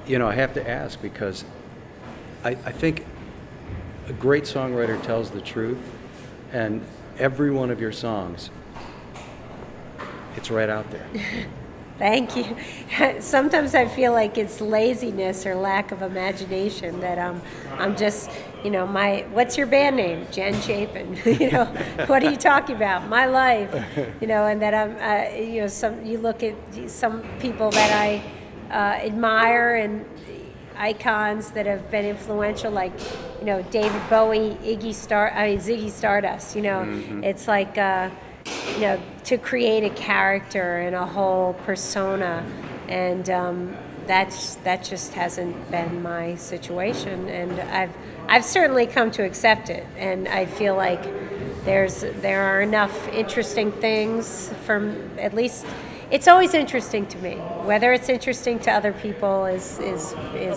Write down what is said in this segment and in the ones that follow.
I have to ask because I think a great songwriter tells the truth, and every one of your songs, it's right out there. Thank you. Sometimes I feel like it's laziness or lack of imagination that I'm just, what's your band name? Jen Chapin. What are you talking about? My life. And that you look at some people that I admire and icons that have been influential, like, David Bowie, Ziggy Stardust. It's like, to create a character and a whole persona, and that just hasn't been my situation, and I've certainly come to accept it, and I feel like there are enough interesting things from, at least it's always interesting to me. Whether it's interesting to other people is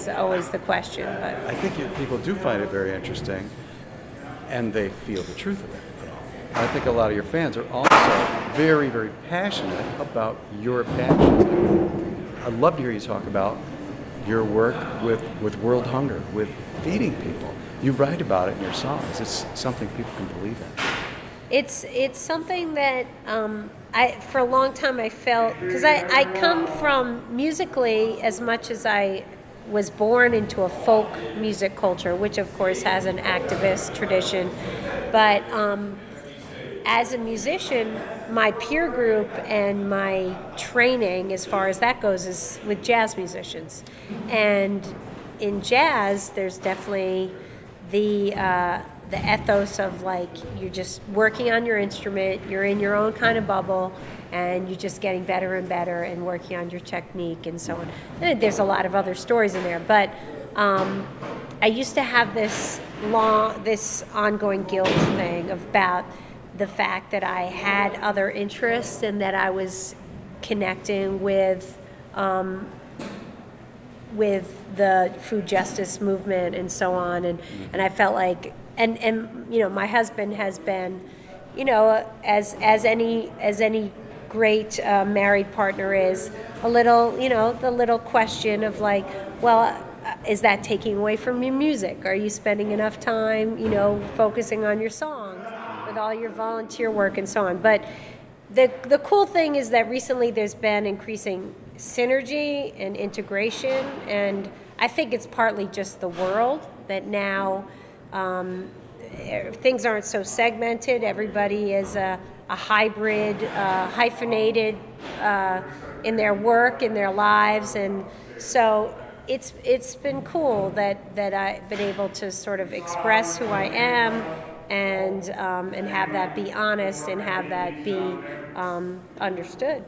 always the question. But I think people do find it very interesting, and they feel the truth of it. I think a lot of your fans are also very, very passionate about your passions. I'd love to hear you talk about your work with world hunger, with feeding people. You write about it in your songs. It's something people can believe in. It's something that for a long time I felt, because I come from, musically, as much as I was born into a folk music culture, which of course has an activist tradition, but as a musician, my peer group and my training, as far as that goes, is with jazz musicians. And in jazz, there's definitely the ethos of, like, you're just working on your instrument, you're in your own kind of bubble, and you're just getting better and better and working on your technique and so on. And there's a lot of other stories in there, but I used to have this ongoing guilt thing about the fact that I had other interests and that I was connecting with the food justice movement and so on, and I felt like, and my husband has been, as any great married partner is, a little, the little question of, like, well, is that taking away from your music? Are you spending enough time, focusing on your songs with all your volunteer work and so on? But the cool thing is that recently there's been increasing synergy and integration, and I think it's partly just the world that now things aren't so segmented. Everybody is a hybrid, hyphenated in their work, in their lives, and so it's been cool that I've been able to sort of express who I am and have that be honest and have that be understood.